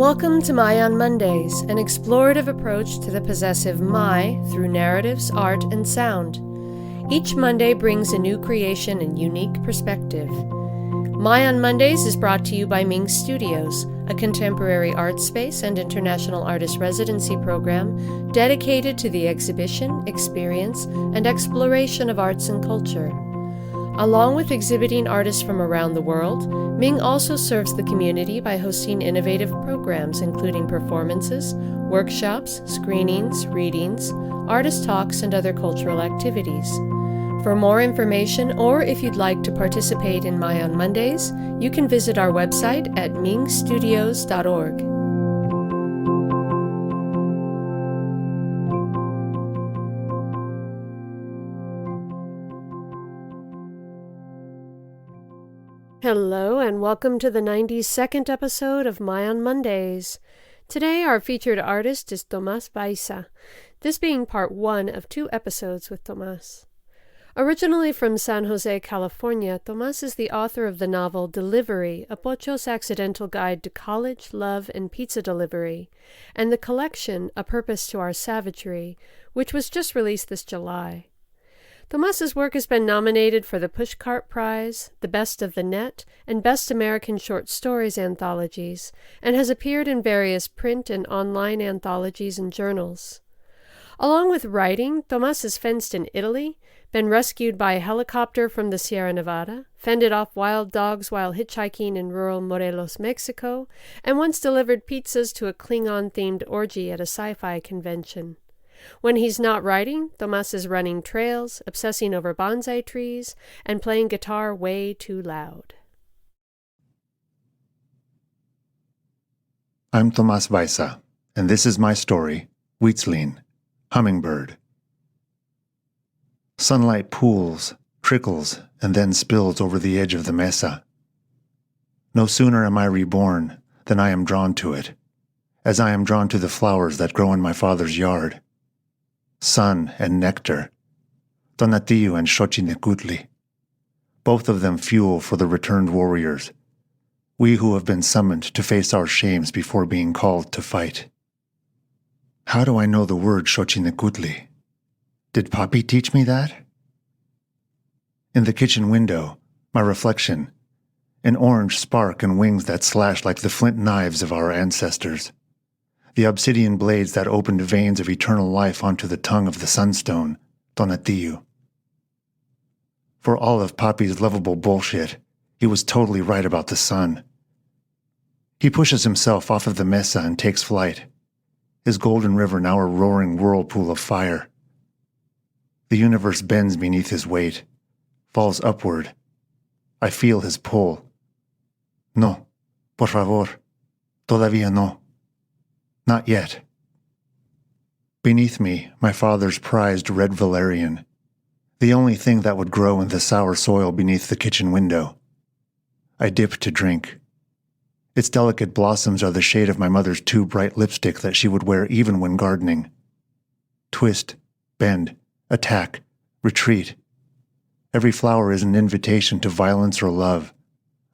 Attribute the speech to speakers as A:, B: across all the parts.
A: Welcome to My on Mondays, an explorative approach to the possessive my through narratives, art, and sound. Each Monday brings a new creation and unique perspective. My on Mondays is brought to you by Ming Studios, a contemporary art space and international artist residency program dedicated to the exhibition, experience, and exploration of arts and culture. Along with exhibiting artists from around the world, Ming also serves the community by hosting innovative programs including performances, workshops, screenings, readings, artist talks, and other cultural activities. For more information, or if you'd like to participate in My on Mondays, you can visit our website at mingstudios.org. Hello, and welcome to the 92nd episode of My on Mondays. Today, our featured artist is Tomas Baiza, this being part 1 of 2 episodes with Tomás. Originally from San Jose, California, Tomás is the author of the novel Delivery, a Pocho's accidental guide to college, love, and pizza delivery, and the collection A Purpose to Our Savagery, which was just released this July. Tomás's work has been nominated for the Pushcart Prize, the Best of the Net, and Best American Short Stories anthologies, and has appeared in various print and online anthologies and journals. Along with writing, Tomás has fenced in Italy, been rescued by a helicopter from the Sierra Nevada, fended off wild dogs while hitchhiking in rural Morelos, Mexico, and once delivered pizzas to a Klingon-themed orgy at a sci-fi convention. When he's not writing, Tomás is running trails, obsessing over bonsai trees, and playing guitar way too loud.
B: I'm Tomas Baiza, and this is my story, Huitzilin, Hummingbird. Sunlight pools, trickles, and then spills over the edge of the mesa. No sooner am I reborn than I am drawn to it, as I am drawn to the flowers that grow in my father's yard. Sun and nectar, Tonatiuh and Xochitl, both of them fuel for the returned warriors, we who have been summoned to face our shames before being called to fight. How do I know the word Xochitl? Did Papi teach me that? In the kitchen window, my reflection, an orange spark and wings that slash like the flint knives of our ancestors, the obsidian blades that opened veins of eternal life onto the tongue of the sunstone, Tonatiuh. For all of Papi's lovable bullshit, he was totally right about the sun. He pushes himself off of the mesa and takes flight, his golden river now a roaring whirlpool of fire. The universe bends beneath his weight, falls upward. I feel his pull. No, por favor, todavía no. Not yet. Beneath me, my father's prized red valerian, the only thing that would grow in the sour soil beneath the kitchen window. I dip to drink. Its delicate blossoms are the shade of my mother's too bright lipstick that she would wear even when gardening. Twist, bend, attack, retreat. Every flower is an invitation to violence or love,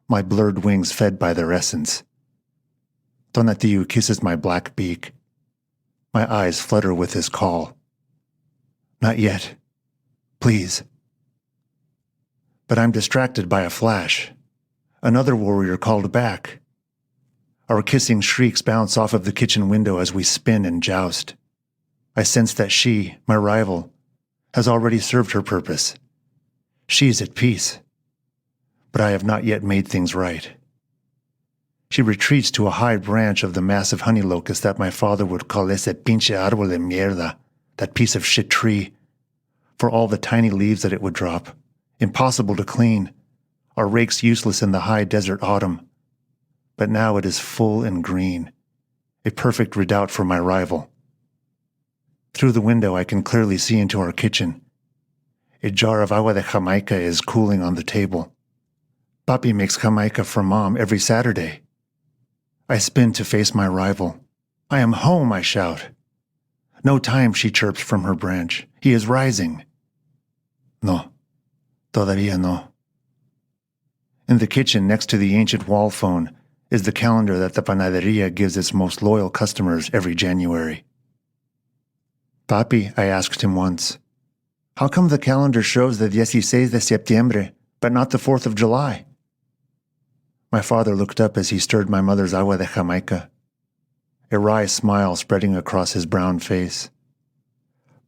B: my blurred wings fed by their essence. Tonatiuh kisses my black beak. My eyes flutter with his call. Not yet. Please. But I'm distracted by a flash. Another warrior called back. Our kissing shrieks bounce off of the kitchen window as we spin and joust. I sense that she, my rival, has already served her purpose. She's at peace. But I have not yet made things right. She retreats to a high branch of the massive honey locust that my father would call ese pinche árbol de mierda, that piece of shit tree, for all the tiny leaves that it would drop, impossible to clean, our rakes useless in the high desert autumn. But now it is full and green, a perfect redoubt for my rival. Through the window I can clearly see into our kitchen. A jar of agua de Jamaica is cooling on the table. Papi makes Jamaica for Mom every Saturday. I spin to face my rival. I am home, I shout. No time, she chirps from her branch. He is rising. No, todavía no. In the kitchen next to the ancient wall phone is the calendar that the panaderia gives its most loyal customers every January. Papi, I asked him once, how come the calendar shows the 16 de septiembre, but not the 4th of July? My father looked up as he stirred my mother's agua de Jamaica, a wry smile spreading across his brown face.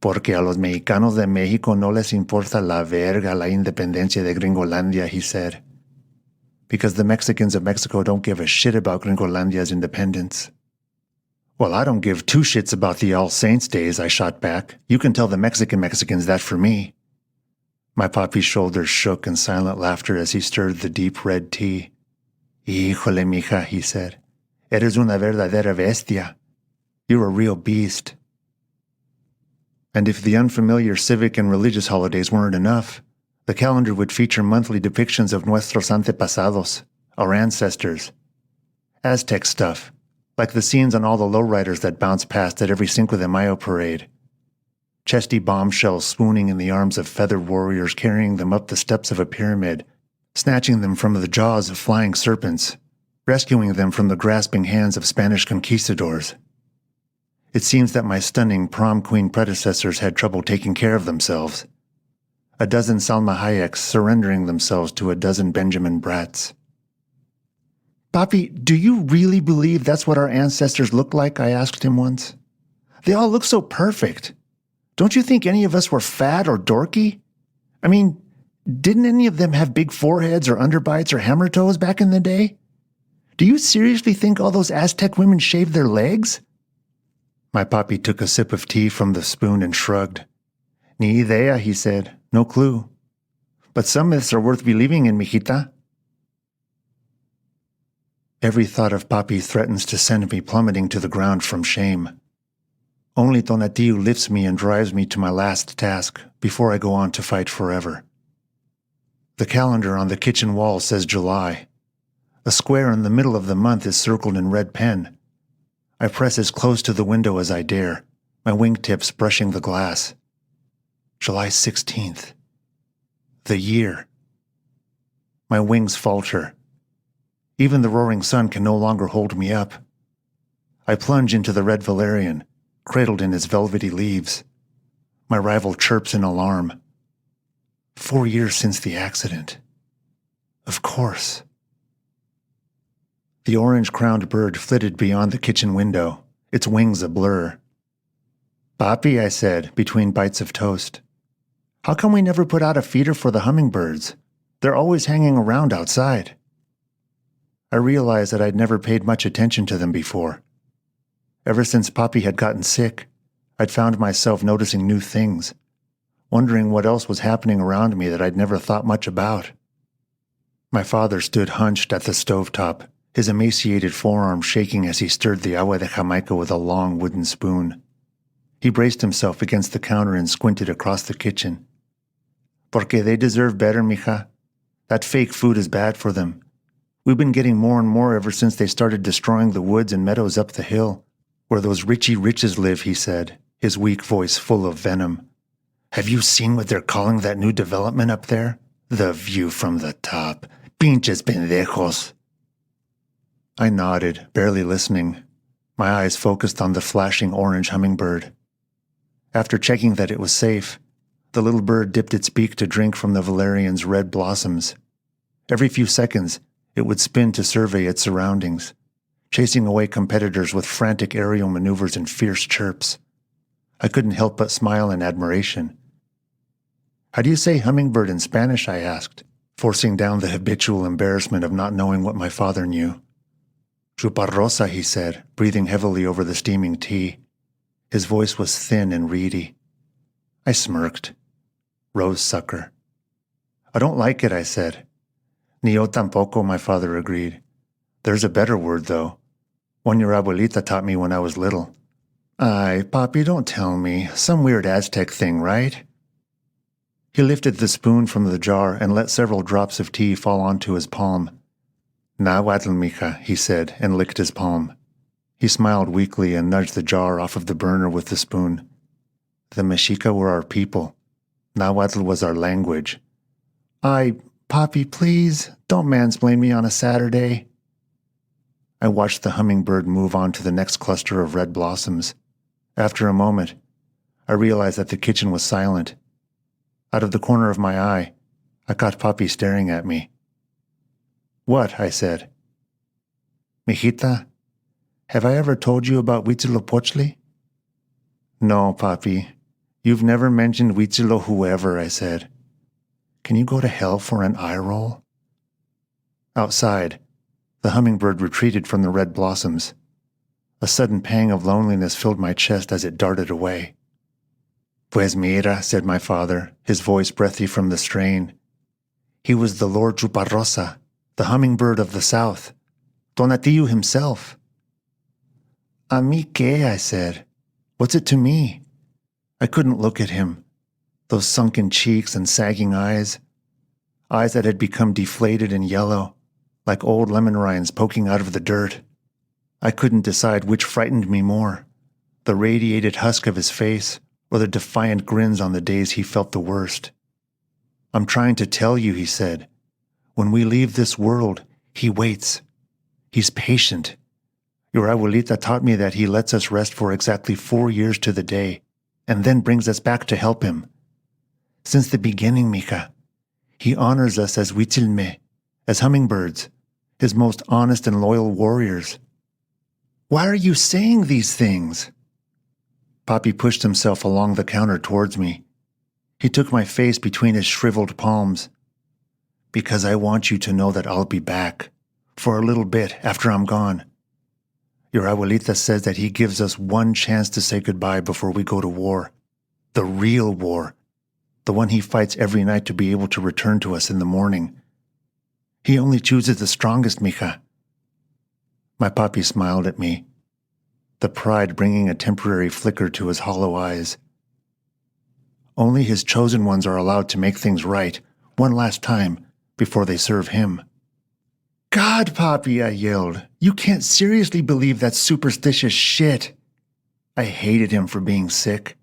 B: Porque a los mexicanos de México no les importa la verga la independencia de Gringolandia, he said. Because the Mexicans of Mexico don't give a shit about Gringolandia's independence. Well, I don't give two shits about the All Saints days, I shot back. You can tell the Mexicans that for me. My papi's shoulders shook in silent laughter as he stirred the deep red tea. Híjole, mija, he said. Eres una verdadera bestia. You're a real beast. And if the unfamiliar civic and religious holidays weren't enough, the calendar would feature monthly depictions of nuestros antepasados, our ancestors. Aztec stuff, like the scenes on all the lowriders that bounce past at every Cinco de Mayo parade. Chesty bombshells swooning in the arms of feathered warriors carrying them up the steps of a pyramid, snatching them from the jaws of flying serpents, rescuing them from the grasping hands of Spanish conquistadors. It seems that my stunning prom queen predecessors had trouble taking care of themselves. A dozen Salma Hayeks surrendering themselves to a dozen Benjamin Bratts. Papi, do you really believe that's what our ancestors looked like? I asked him once. They all look so perfect. Don't you think any of us were fat or dorky? I mean, didn't any of them have big foreheads or underbites or hammer toes back in the day? Do you seriously think all those Aztec women shaved their legs? My papi took a sip of tea from the spoon and shrugged. Ni idea, he said. No clue. But some myths are worth believing in, mijita. Every thought of papi threatens to send me plummeting to the ground from shame. Only Tonatiuh lifts me and drives me to my last task before I go on to fight forever. The calendar on the kitchen wall says July. A square in the middle of the month is circled in red pen. I press as close to the window as I dare, my wingtips brushing the glass. July 16th. The year. My wings falter. Even the roaring sun can no longer hold me up. I plunge into the red valerian, cradled in its velvety leaves. My rival chirps in alarm. 4 years since the accident. Of course. The orange-crowned bird flitted beyond the kitchen window, its wings a blur. Papi, I said, between bites of toast. How come we never put out a feeder for the hummingbirds? They're always hanging around outside. I realized that I'd never paid much attention to them before. Ever since Papi had gotten sick, I'd found myself noticing new things, wondering what else was happening around me that I'd never thought much about. My father stood hunched at the stovetop, his emaciated forearm shaking as he stirred the agua de Jamaica with a long wooden spoon. He braced himself against the counter and squinted across the kitchen. Porque they deserve better, mija. That fake food is bad for them. We've been getting more and more ever since they started destroying the woods and meadows up the hill, where those Richie Riches live, he said, his weak voice full of venom. Have you seen what they're calling that new development up there? The view from the top. Pinches pendejos. I nodded, barely listening, my eyes focused on the flashing orange hummingbird. After checking that it was safe, the little bird dipped its beak to drink from the valerian's red blossoms. Every few seconds, it would spin to survey its surroundings, chasing away competitors with frantic aerial maneuvers and fierce chirps. I couldn't help but smile in admiration. How do you say hummingbird in Spanish? I asked, forcing down the habitual embarrassment of not knowing what my father knew. Chuparrosa, he said, breathing heavily over the steaming tea. His voice was thin and reedy. I smirked. Rose sucker. I don't like it, I said. Ni yo tampoco, my father agreed. There's a better word, though. One your abuelita taught me when I was little. Ay, Papi, don't tell me. Some weird Aztec thing, right? He lifted the spoon from the jar and let several drops of tea fall onto his palm. Nahuatl, mija, he said, and licked his palm. He smiled weakly and nudged the jar off of the burner with the spoon. The Mexica were our people. Nahuatl was our language. Papi, please, don't mansplain me on a Saturday. I watched the hummingbird move on to the next cluster of red blossoms. After a moment, I realized that the kitchen was silent. Out of the corner of my eye, I caught Papi staring at me. "What?" I said. "Mijita, have I ever told you about Huitzilopochtli?" "No, Papi. You've never mentioned Huitzilo whoever," I said. "Can you go to hell for an eye roll?" Outside, the hummingbird retreated from the red blossoms. A sudden pang of loneliness filled my chest as it darted away. "Pues mira," said my father, his voice breathy from the strain. "He was the Lord Chuparrosa, the hummingbird of the south, Tonatiuh himself." "A mí qué?" I said. "What's it to me?" I couldn't look at him. Those sunken cheeks and sagging eyes that had become deflated and yellow, like old lemon rinds poking out of the dirt. I couldn't decide which frightened me more, the radiated husk of his face or the defiant grins on the days he felt the worst. "I'm trying to tell you," he said. "When we leave this world, he waits. He's patient. Your abuelita taught me that he lets us rest for exactly 4 years to the day, and then brings us back to help him. Since the beginning, mija, he honors us as Huitzilin, as hummingbirds, his most honest and loyal warriors." "Why are you saying these things?" Papi pushed himself along the counter towards me. He took my face between his shriveled palms. "Because I want you to know that I'll be back, for a little bit after I'm gone. Your abuelita says that he gives us one chance to say goodbye before we go to war. The real war. The one he fights every night to be able to return to us in the morning. He only chooses the strongest, mija." My papi smiled at me, the pride bringing a temporary flicker to his hollow eyes. "Only his chosen ones are allowed to make things right, one last time, before they serve him." "God, Papi," I yelled, "you can't seriously believe that superstitious shit." I hated him for being sick,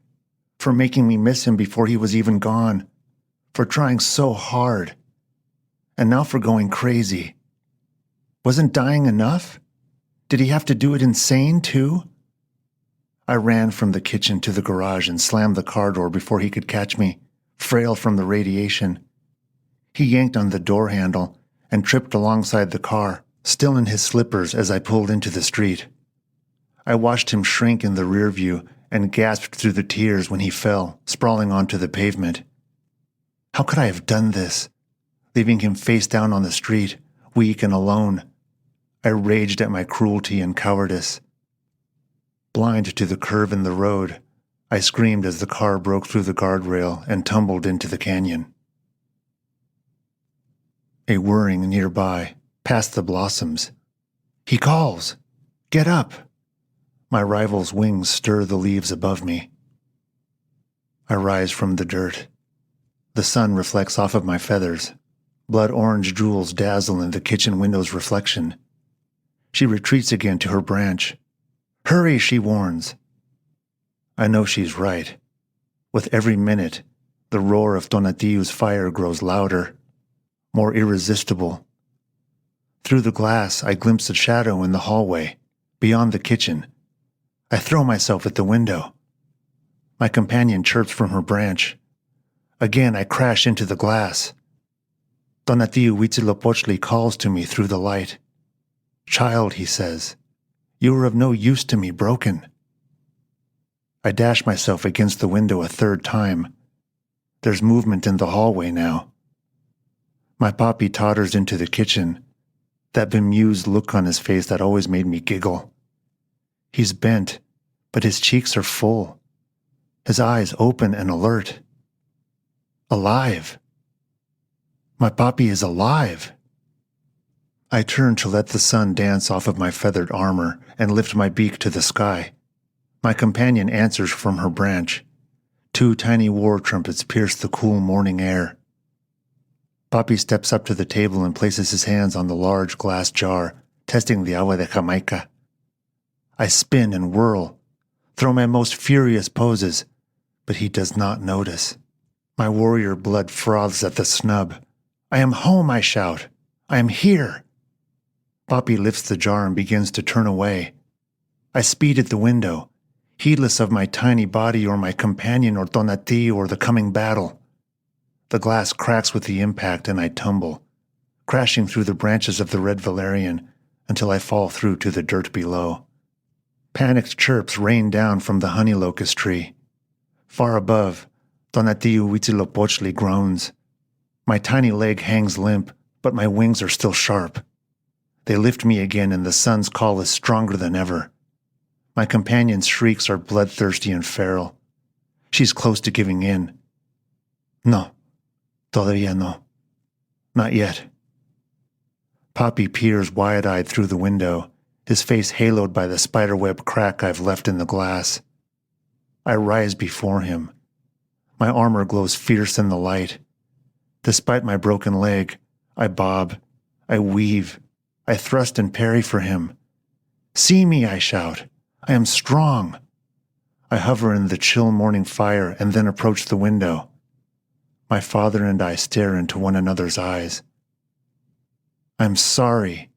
B: for making me miss him before he was even gone, for trying so hard, and now for going crazy. Wasn't dying enough? Did he have to do it insane, too? I ran from the kitchen to the garage and slammed the car door before he could catch me, frail from the radiation. He yanked on the door handle and tripped alongside the car, still in his slippers as I pulled into the street. I watched him shrink in the rear view and gasped through the tears when he fell, sprawling onto the pavement. How could I have done this, leaving him face down on the street, weak and alone? I raged at my cruelty and cowardice. Blind to the curve in the road, I screamed as the car broke through the guardrail and tumbled into the canyon. A whirring nearby, past the blossoms. He calls! Get up! My rival's wings stir the leaves above me. I rise from the dirt. The sun reflects off of my feathers. Blood orange jewels dazzle in the kitchen window's reflection. She retreats again to her branch. Hurry, she warns. I know she's right. With every minute, the roar of Tonatiuh's fire grows louder, more irresistible. Through the glass, I glimpse a shadow in the hallway, beyond the kitchen. I throw myself at the window. My companion chirps from her branch. Again, I crash into the glass. Tonatiuh Huitzilopochtli calls to me through the light. Child, he says, you are of no use to me, broken. I dash myself against the window a third time. There's movement in the hallway now. My papi totters into the kitchen, that bemused look on his face that always made me giggle. He's bent, but his cheeks are full, his eyes open and alert. Alive. My papi is alive. I turn to let the sun dance off of my feathered armor and lift my beak to the sky. My companion answers from her branch. 2 tiny war trumpets pierce the cool morning air. Papi steps up to the table and places his hands on the large glass jar, testing the agua de Jamaica. I spin and whirl, throw my most furious poses, but he does not notice. My warrior blood froths at the snub. I am home, I shout. I am here. Papi lifts the jar and begins to turn away. I speed at the window, heedless of my tiny body or my companion or Tonati or the coming battle. The glass cracks with the impact and I tumble, crashing through the branches of the red valerian until I fall through to the dirt below. Panicked chirps rain down from the honey locust tree. Far above, Tonati Huitzilin groans. My tiny leg hangs limp, but my wings are still sharp. They lift me again and the sun's call is stronger than ever. My companion's shrieks are bloodthirsty and feral. She's close to giving in. No, todavía no. Not yet. Papi peers wide-eyed through the window, his face haloed by the spiderweb crack I've left in the glass. I rise before him. My armor glows fierce in the light. Despite my broken leg, I bob, I weave, I thrust and parry for him. See me, I shout. I am strong. I hover in the chill morning fire and then approach the window. My father and I stare into one another's eyes. I'm sorry.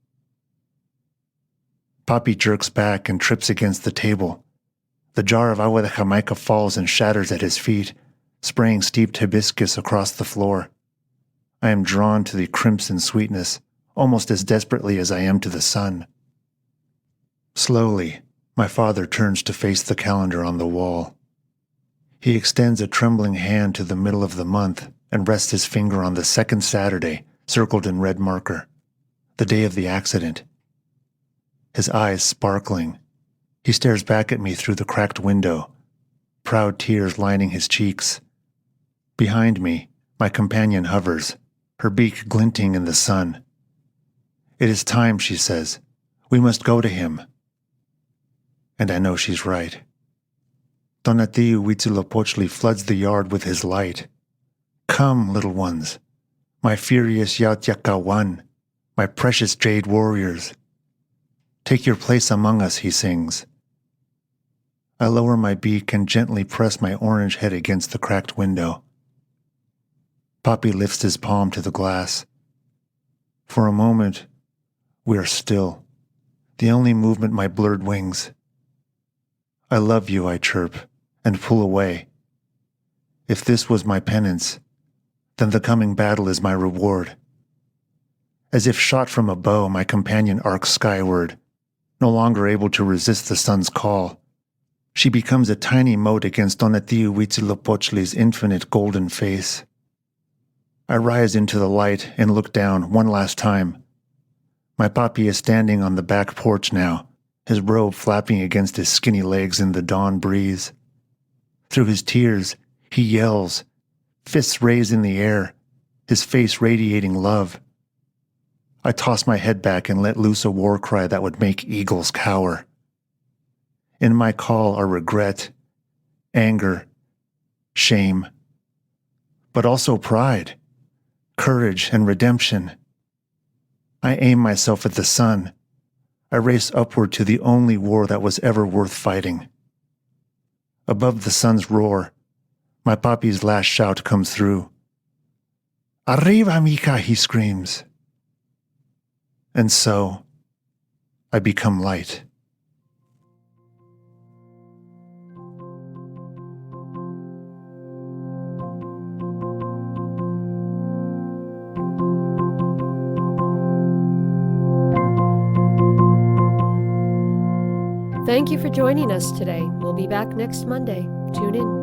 B: Papi jerks back and trips against the table. The jar of agua de Jamaica falls and shatters at his feet, spraying steeped hibiscus across the floor. I am drawn to the crimson sweetness, almost as desperately as I am to the sun. Slowly, my father turns to face the calendar on the wall. He extends a trembling hand to the middle of the month and rests his finger on the second Saturday, circled in red marker, the day of the accident. His eyes sparkling, he stares back at me through the cracked window, proud tears lining his cheeks. Behind me, my companion hovers, her beak glinting in the sun. It is time, she says. We must go to him. And I know she's right. Tonati Huitzilin floods the yard with his light. Come, little ones, my furious Yatyakawan, my precious jade warriors. Take your place among us, he sings. I lower my beak and gently press my orange head against the cracked window. Papi lifts his palm to the glass. For a moment, we are still, the only movement my blurred wings. I love you, I chirp, and pull away. If this was my penance, then the coming battle is my reward. As if shot from a bow, my companion arcs skyward, no longer able to resist the sun's call. She becomes a tiny mote against Tonati Huitzilin infinite golden face. I rise into the light and look down one last time. My papi is standing on the back porch now, his robe flapping against his skinny legs in the dawn breeze. Through his tears, he yells, fists raised in the air, his face radiating love. I toss my head back and let loose a war cry that would make eagles cower. In my call are regret, anger, shame, but also pride, courage, and redemption. I aim myself at the sun. I race upward to the only war that was ever worth fighting. Above the sun's roar, my papi's last shout comes through. Arriba, mica, he screams. And so, I become light.
A: Thank you for joining us today. We'll be back next Monday. Tune in.